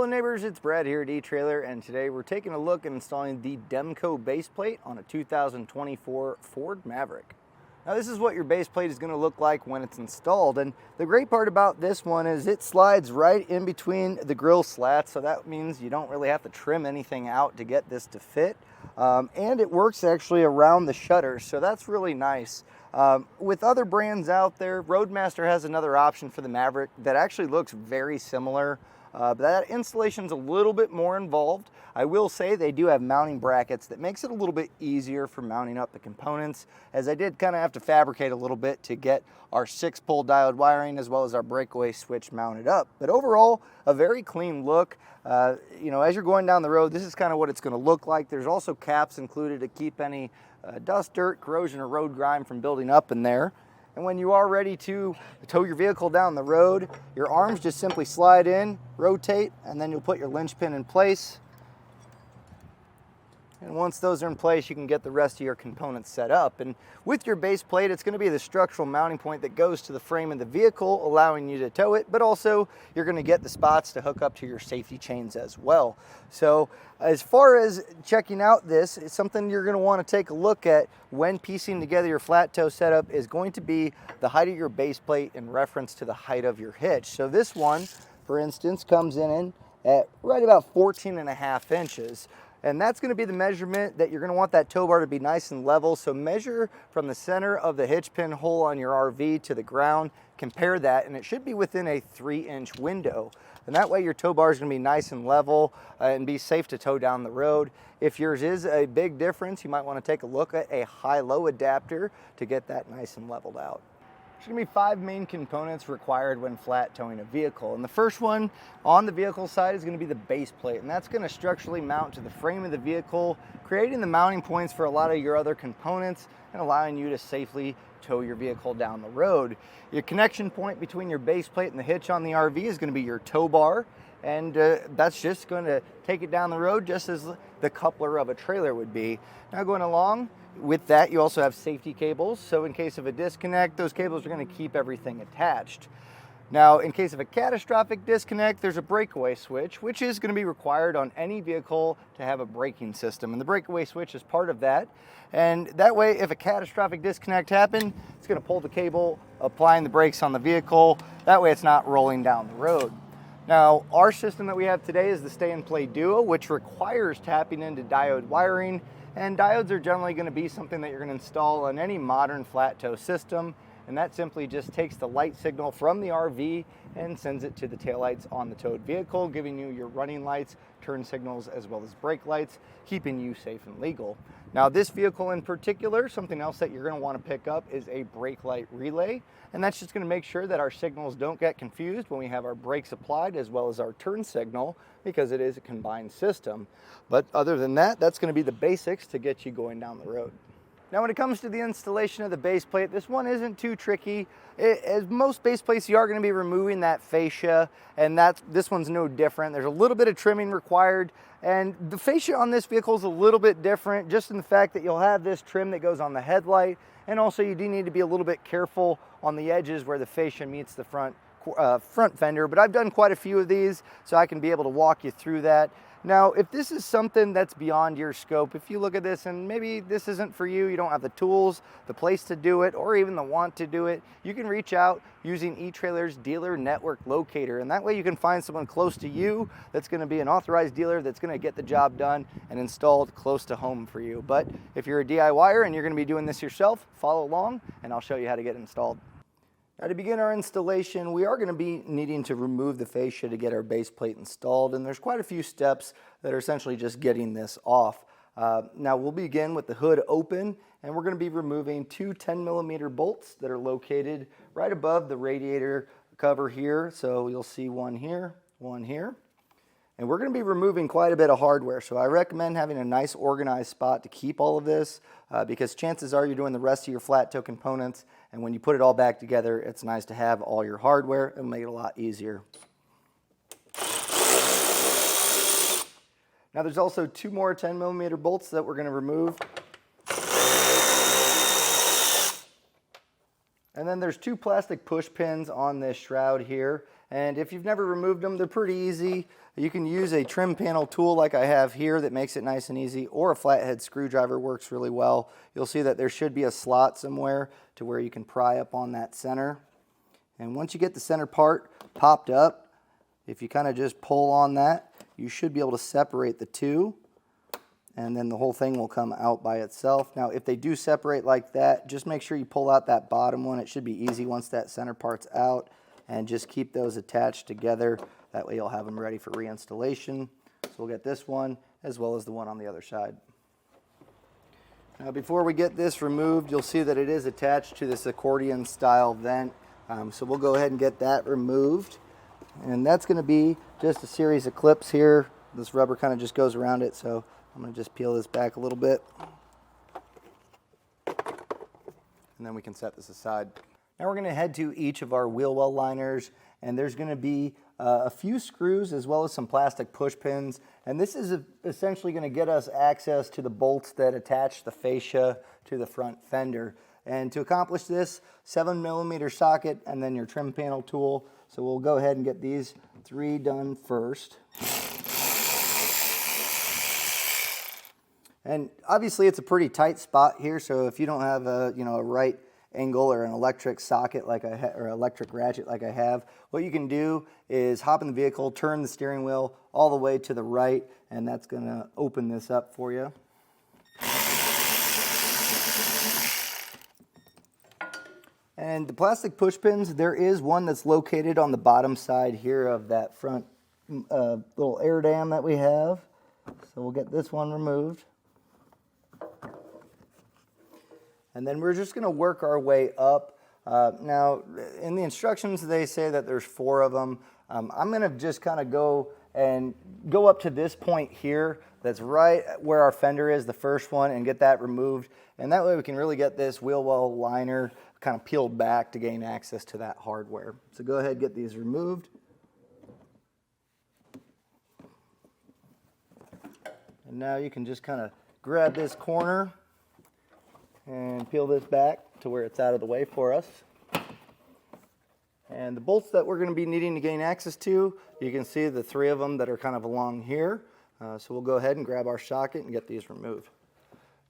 neighbors, it's Brad here at eTrailer, and today we're taking a look at installing the Demco base plate on a 2024 Ford Maverick. Now this is what your base plate is going to look like when it's installed, and the great part about this one is it slides right in between the grill slats, so that means you don't really have to trim anything out to get this to fit, and it works actually around the shutters, so that's really nice. With other brands out there, Roadmaster has another option for the Maverick that actually looks very similar. But that installation's a little bit more involved. I will say they do have mounting brackets that makes it a little bit easier for mounting up the components, as I did kind of have to fabricate a little bit to get our 6-pole diode wiring as well as our breakaway switch mounted up. But overall, a very clean look. You know, as you're going down the road, this is kind of what it's going to look like. There's also caps included to keep any dust, dirt, corrosion, or road grime from building up in there. And when you are ready to tow your vehicle down the road, your arms just simply slide in, rotate, and then you'll put your linchpin in place. And once those are in place, you can get the rest of your components set up. And with your base plate, it's going to be the structural mounting point that goes to the frame of the vehicle, allowing you to tow it, but also you're going to get the spots to hook up to your safety chains as well. So as far as checking out this, it's something you're going to want to take a look at when piecing together your flat tow setup is going to be the height of your base plate in reference to the height of your hitch. So this one, for instance, comes in at right about 14.5 inches. And that's going to be the measurement that you're going to want that tow bar to be nice and level. So measure from the center of the hitch pin hole on your RV to the ground, compare that, and it should be within a 3-inch window. And that way your tow bar is going to be nice and level and be safe to tow down the road. If yours is a big difference, you might want to take a look at a high-low adapter to get that nice and leveled out. There's going to be 5 main components required when flat towing a vehicle. And the first one on the vehicle side is going to be the base plate. And that's going to structurally mount to the frame of the vehicle, creating the mounting points for a lot of your other components and allowing you to safely tow your vehicle down the road. Your connection point between your base plate and the hitch on the RV is going to be your tow bar. And that's just going to take it down the road just as the coupler of a trailer would be. Now going along with that, you also have safety cables. So in case of a disconnect, those cables are going to keep everything attached. Now, in case of a catastrophic disconnect, there's a breakaway switch, which is going to be required on any vehicle to have a braking system. And the breakaway switch is part of that. And that way, if a catastrophic disconnect happened, it's going to pull the cable, applying the brakes on the vehicle. That way, it's not rolling down the road. Now, our system that we have today is the Stay and Play Duo, which requires tapping into diode wiring. And diodes are generally going to be something that you're going to install on any modern flat tow system. And that simply just takes the light signal from the RV and sends it to the taillights on the towed vehicle, giving you your running lights, turn signals, as well as brake lights, keeping you safe and legal. Now this vehicle in particular, something else that you're going to want to pick up is a brake light relay. And that's just going to make sure that our signals don't get confused when we have our brakes applied as well as our turn signal, because it is a combined system. But other than that, that's going to be the basics to get you going down the road. Now when it comes to the installation of the base plate, this one isn't too tricky. As most base plates, you are going to be removing that fascia, and this one's no different. There's a little bit of trimming required, and the fascia on this vehicle is a little bit different just in the fact that you'll have this trim that goes on the headlight, and also you do need to be a little bit careful on the edges where the fascia meets the front fender. But I've done quite a few of these, so I can be able to walk you through that. Now, if this is something that's beyond your scope, if you look at this and maybe this isn't for you, you don't have the tools, the place to do it, or even the want to do it, you can reach out using eTrailer's dealer network locator. And that way you can find someone close to you that's going to be an authorized dealer that's going to get the job done and installed close to home for you. But if you're a DIYer and you're going to be doing this yourself, follow along and I'll show you how to get it installed. Now to begin our installation, we are going to be needing to remove the fascia to get our base plate installed, and there's quite a few steps that are essentially just getting this off. Now we'll begin with the hood open, and we're going to be removing 2 10mm bolts that are located right above the radiator cover here. So you'll see one here, and we're going to be removing quite a bit of hardware. So I recommend having a nice organized spot to keep all of this because chances are you're doing the rest of your flat tow components, and when you put it all back together, it's nice to have all your hardware. It'll make it a lot easier. Now there's also 2 more 10mm bolts that we're going to remove. And then there's 2 plastic push pins on this shroud here. And if you've never removed them, they're pretty easy. You can use a trim panel tool like I have here that makes it nice and easy, or a flathead screwdriver works really well. You'll see that there should be a slot somewhere to where you can pry up on that center. And once you get the center part popped up, if you kind of just pull on that, you should be able to separate the two, and then the whole thing will come out by itself. Now, if they do separate like that, just make sure you pull out that bottom one. It should be easy once that center part's out, and just keep those attached together. That way you'll have them ready for reinstallation. So we'll get this one as well as the one on the other side. Now, before we get this removed, you'll see that it is attached to this accordion style vent. So we'll go ahead and get that removed. And that's going to be just a series of clips here. This rubber kind of just goes around it, so I'm going to just peel this back a little bit. And then we can set this aside. Now we're going to head to each of our wheel well liners, and there's going to be a few screws as well as some plastic push pins. And this is essentially going to get us access to the bolts that attach the fascia to the front fender. And to accomplish this, 7mm socket and then your trim panel tool. So we'll go ahead and get these 3 done first. And obviously it's a pretty tight spot here, so if you don't have a right angle or an electric socket like or electric ratchet like I have, what you can do is hop in the vehicle, turn the steering wheel all the way to the right, and that's going to open this up for you. And the plastic push pins, there is one that's located on the bottom side here of that front little air dam that we have. So we'll get this one removed. And then we're just going to work our way up. Now, in the instructions, they say that there's 4 of them. I'm going to just kind of go up to this point here. That's right where our fender is, the first one, and get that removed. And that way we can really get this wheel well liner kind of peeled back to gain access to that hardware. So go ahead and get these removed. And now you can just kind of grab this corner and peel this back to where it's out of the way for us. And the bolts that we're going to be needing to gain access to, you can see the 3 of them that are kind of along here. So we'll go ahead and grab our socket and get these removed.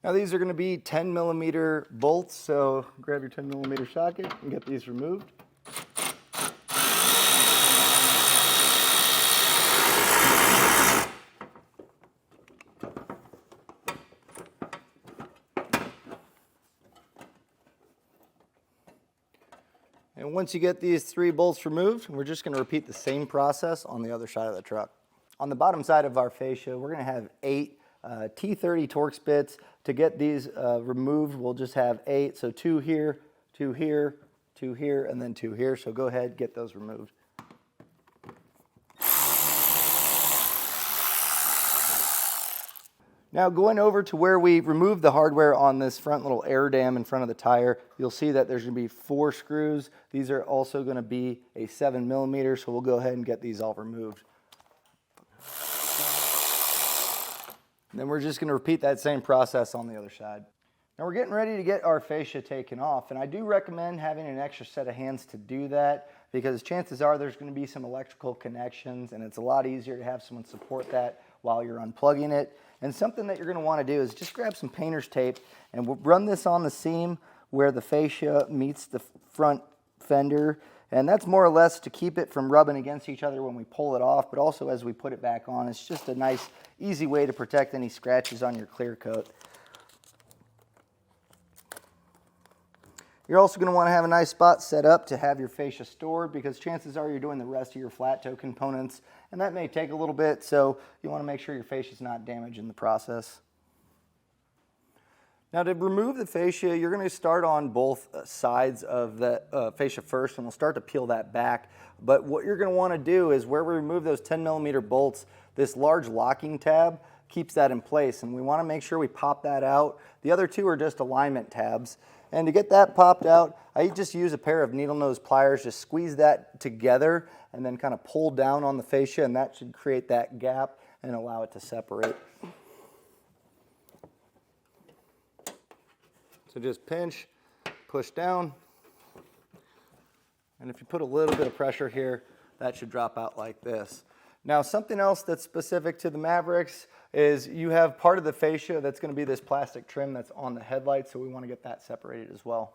Now these are going to be 10mm bolts, so grab your 10mm socket and get these removed. And once you get these 3 bolts removed, we're just going to repeat the same process on the other side of the truck. On the bottom side of our fascia, we're going to have 8 T30 Torx bits. To get these removed, we'll just have 8. So 2 here, 2 here, 2 here, and then 2 here. So go ahead, get those removed. Now going over to where we removed the hardware on this front little air dam in front of the tire, you'll see that there's going to be 4 screws. These are also going to be a 7mm, so we'll go ahead and get these all removed. And then we're just going to repeat that same process on the other side. Now we're getting ready to get our fascia taken off, and I do recommend having an extra set of hands to do that, because chances are there's going to be some electrical connections, and it's a lot easier to have someone support that while you're unplugging it. And something that you're going to want to do is just grab some painter's tape and we'll run this on the seam where the fascia meets the front fender. And that's more or less to keep it from rubbing against each other when we pull it off, but also as we put it back on. It's just a nice, easy way to protect any scratches on your clear coat. You're also going to want to have a nice spot set up to have your fascia stored, because chances are you're doing the rest of your flat toe components, and that may take a little bit, so you want to make sure your fascia is not damaged in the process. Now to remove the fascia, you're going to start on both sides of the fascia first, and we'll start to peel that back. But what you're going to want to do is where we remove those 10mm bolts, this large locking tab keeps that in place, and we want to make sure we pop that out. The other 2 are just alignment tabs. And to get that popped out, I just use a pair of needle nose pliers, just squeeze that together and then kind of pull down on the fascia, and that should create that gap and allow it to separate. So just pinch, push down, and if you put a little bit of pressure here, that should drop out like this. Now, something else that's specific to the Mavericks is you have part of the fascia that's going to be this plastic trim that's on the headlight, so we want to get that separated as well.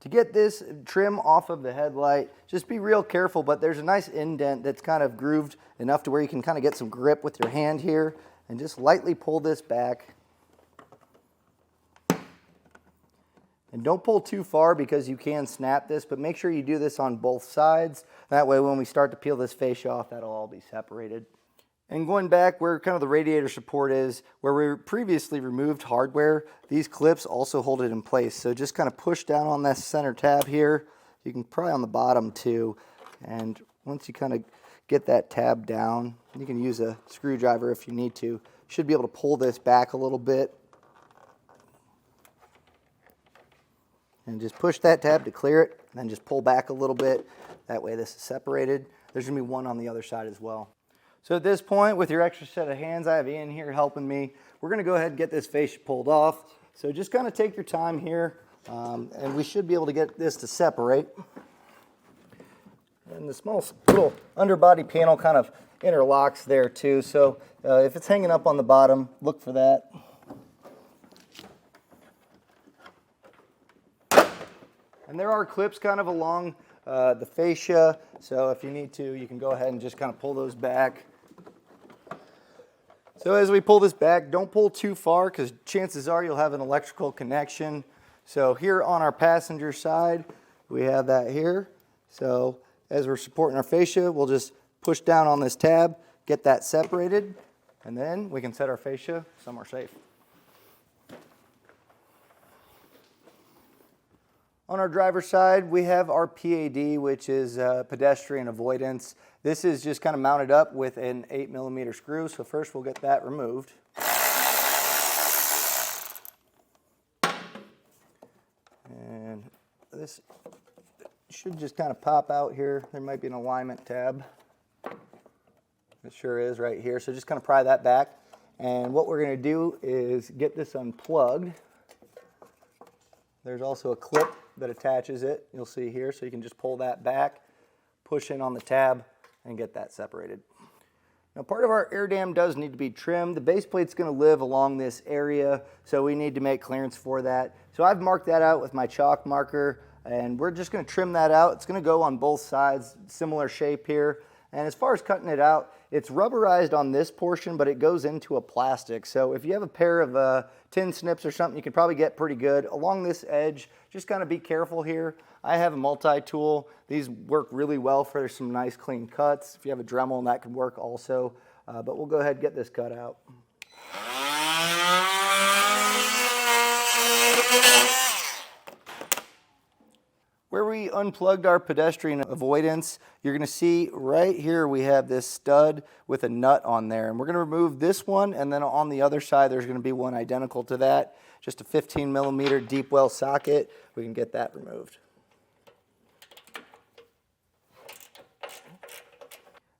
To get this trim off of the headlight, just be real careful, but there's a nice indent that's kind of grooved enough to where you can kind of get some grip with your hand here and just lightly pull this back. And don't pull too far because you can snap this, but make sure you do this on both sides. That way when we start to peel this fascia off, that'll all be separated. And going back where kind of the radiator support is, where we previously removed hardware, these clips also hold it in place. So just kind of push down on this center tab here. You can pry on the bottom too. And once you kind of get that tab down, you can use a screwdriver if you need to. You should be able to pull this back a little bit. And just push that tab to clear it, and then just pull back a little bit. That way this is separated. There's going to be one on the other side as well. So at this point, with your extra set of hands, I have Ian here helping me. We're going to go ahead and get this fascia pulled off. So just kind of take your time here, and we should be able to get this to separate. And the small little underbody panel kind of interlocks there too. So if it's hanging up on the bottom, look for that. And there are clips kind of along the fascia, so if you need to, you can go ahead and just kind of pull those back. So as we pull this back, don't pull too far because chances are you'll have an electrical connection. So here on our passenger side, we have that here. So as we're supporting our fascia, we'll just push down on this tab, get that separated, and then we can set our fascia somewhere safe. On our driver's side, we have our PAD, which is pedestrian avoidance. This is just kind of mounted up with an 8mm screw, so first we'll get that removed. And this should just kind of pop out here. There might be an alignment tab. It sure is right here, so just kind of pry that back. And what we're going to do is get this unplugged. There's also a clip that attaches it, you'll see here, so you can just pull that back, push in on the tab, and get that separated. Now part of our air dam does need to be trimmed. The base plate's going to live along this area, so we need to make clearance for that. So I've marked that out with my chalk marker, and we're just going to trim that out. It's going to go on both sides, similar shape here. And as far as cutting it out, it's rubberized on this portion, but it goes into a plastic. So if you have a pair of tin snips or something, you can probably get pretty good. Along this edge, just kind of be careful here. I have a multi-tool. These work really well for some nice clean cuts. If you have a Dremel, that could work also. But we'll go ahead and get this cut out. Where we unplugged our pedestrian avoidance, you're going to see right here we have this stud with a nut on there. And we're going to remove this one, and then on the other side there's going to be one identical to that. Just a 15mm deep well socket. We can get that removed.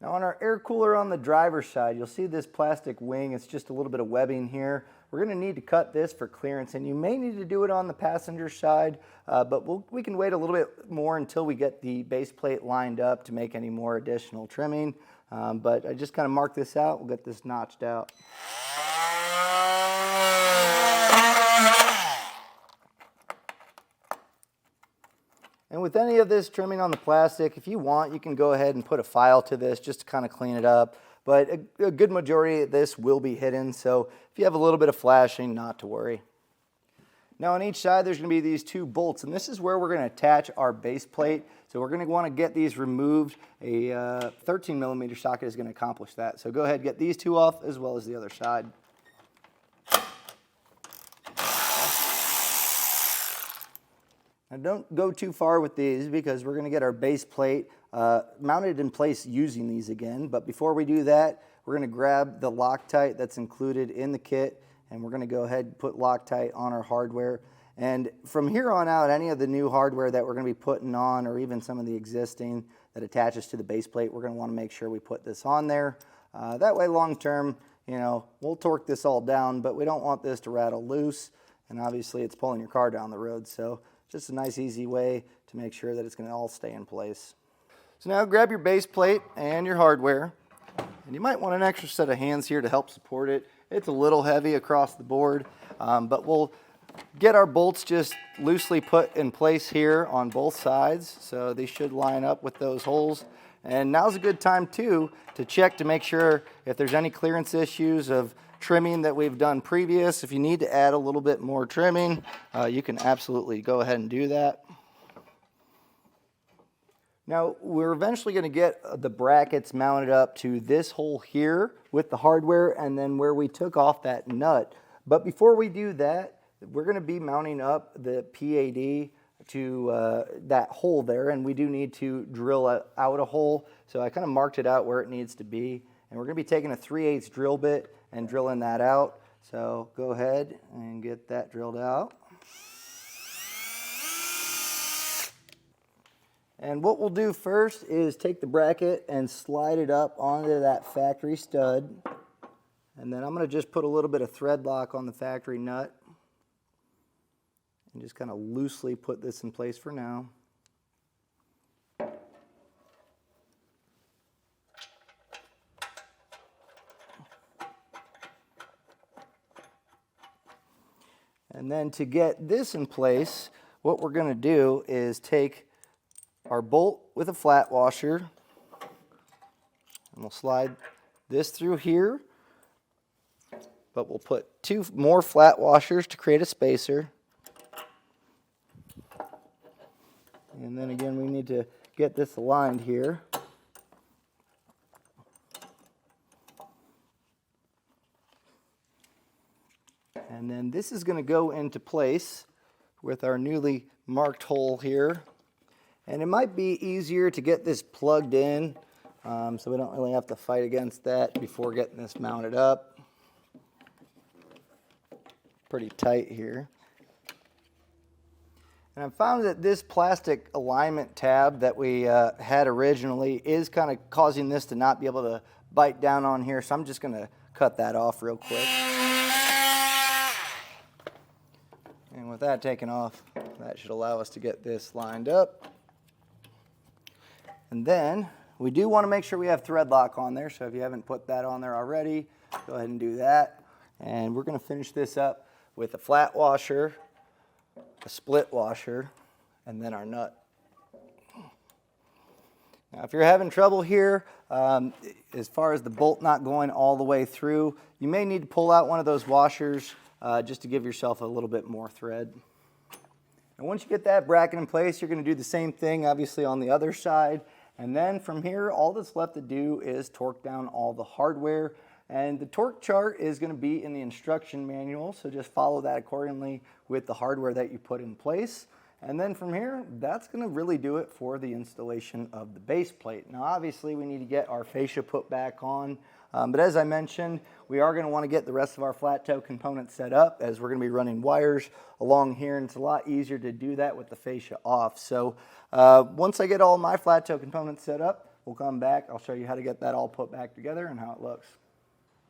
Now on our air cooler on the driver's side, you'll see this plastic wing. It's just a little bit of webbing here. We're going to need to cut this for clearance, and you may need to do it on the passenger side, but we can wait a little bit more until we get the base plate lined up to make any more additional trimming. But I just kind of mark this out. We'll get this notched out. And with any of this trimming on the plastic, if you want, you can go ahead and put a file to this just to kind of clean it up. But a good majority of this will be hidden, so if you have a little bit of flashing, not to worry. Now on each side there's going to be these two bolts, and this is where we're going to attach our base plate. So we're going to want to get these removed. A 13mm socket is going to accomplish that. So go ahead and get these two off as well as the other side. Now don't go too far with these because we're going to get our base plate mounted in place using these again. But before we do that, we're going to grab the Loctite that's included in the kit, and we're going to go ahead and put Loctite on our hardware. And from here on out, any of the new hardware that we're going to be putting on, or even some of the existing that attaches to the base plate, we're going to want to make sure we put this on there. That way long term, we'll torque this all down, but we don't want this to rattle loose. And obviously it's pulling your car down the road, so just a nice easy way to make sure that it's going to all stay in place. So now grab your base plate and your hardware, and you might want an extra set of hands here to help support it. It's a little heavy across the board, but we'll get our bolts just loosely put in place here on both sides, so they should line up with those holes. And now's a good time too to check to make sure if there's any clearance issues of trimming that we've done previous. If you need to add a little bit more trimming, you can absolutely go ahead and do that. Now we're eventually going to get the brackets mounted up to this hole here with the hardware and then where we took off that nut. But before we do that, we're going to be mounting up the PAD to that hole there, and we do need to drill out a hole. So I kind of marked it out where it needs to be, and we're going to be taking a 3/8 drill bit and drilling that out. So go ahead and get that drilled out. And what we'll do first is take the bracket and slide it up onto that factory stud, and then I'm going to just put a little bit of thread lock on the factory nut and just kind of loosely put this in place for now. And then to get this in place, what we're going to do is take our bolt with a flat washer, and we'll slide this through here, but we'll put 2 more flat washers to create a spacer. And then again, we need to get this aligned here. And then this is going to go into place with our newly marked hole here. And it might be easier to get this plugged in, so we don't really have to fight against that before getting this mounted up. Pretty tight here. And I found that this plastic alignment tab that we had originally is kind of causing this to not be able to bite down on here, so I'm just going to cut that off real quick. And with that taken off, that should allow us to get this lined up. And then we do want to make sure we have thread lock on there, so if you haven't put that on there already, go ahead and do that. And we're going to finish this up with a flat washer, a split washer, and then our nut. Now if you're having trouble here, as far as the bolt not going all the way through, you may need to pull out one of those washers just to give yourself a little bit more thread. And once you get that bracket in place, you're going to do the same thing obviously on the other side. And then from here, all that's left to do is torque down all the hardware. And the torque chart is going to be in the instruction manual, so just follow that accordingly with the hardware that you put in place. And then from here, that's going to really do it for the installation of the base plate. Now obviously we need to get our fascia put back on, but as I mentioned, we are going to want to get the rest of our flat toe components set up, as we're going to be running wires along here, and it's a lot easier to do that with the fascia off. So once I get all my flat toe components set up, we'll come back, I'll show you how to get that all put back together and how it looks.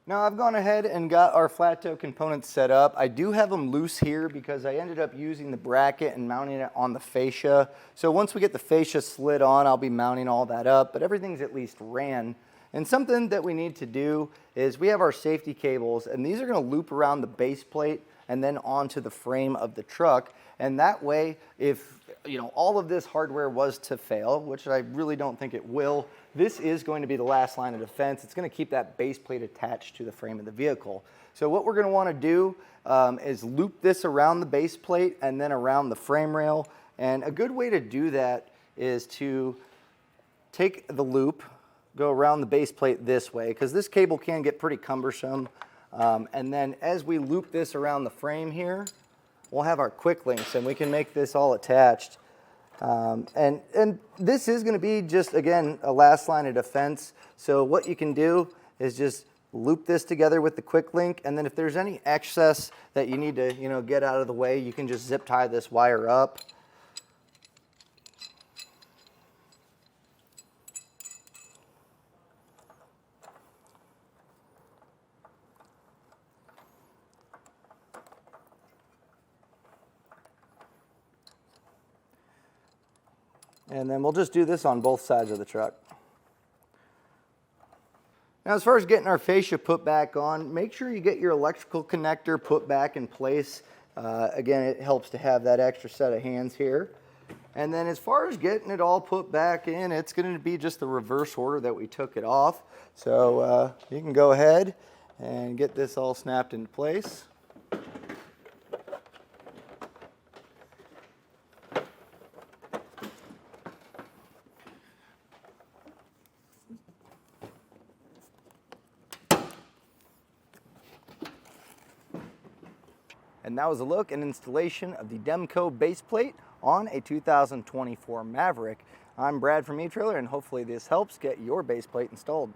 Now I've gone ahead and got our flat toe components set up. I do have them loose here because I ended up using the bracket and mounting it on the fascia. So once we get the fascia slid on, I'll be mounting all that up, but everything's at least ran. And something that we need to do is we have our safety cables, and these are going to loop around the base plate and then onto the frame of the truck. And that way, if all of this hardware was to fail, which I really don't think it will, this is going to be the last line of defense. It's going to keep that base plate attached to the frame of the vehicle. So what we're going to want to do is loop this around the base plate and then around the frame rail. And a good way to do that is to take the loop, go around the base plate this way, because this cable can get pretty cumbersome. And then as we loop this around the frame here, we'll have our quick links and we can make this all attached. And this is going to be just, again, a last line of defense. So what you can do is just loop this together with the quick link, and then if there's any excess that you need to get out of the way, you can just zip tie this wire up. And then we'll just do this on both sides of the truck. Now, as far as getting our fascia put back on, make sure you get your electrical connector put back in place. Again, it helps to have that extra set of hands here. And then as far as getting it all put back in, it's going to be just the reverse order that we took it off. So you can go ahead and get this all snapped into place. And that was a look and installation of the Demco base plate on a 2024 Maverick. I'm Brad from eTrailer, and hopefully this helps get your base plate installed.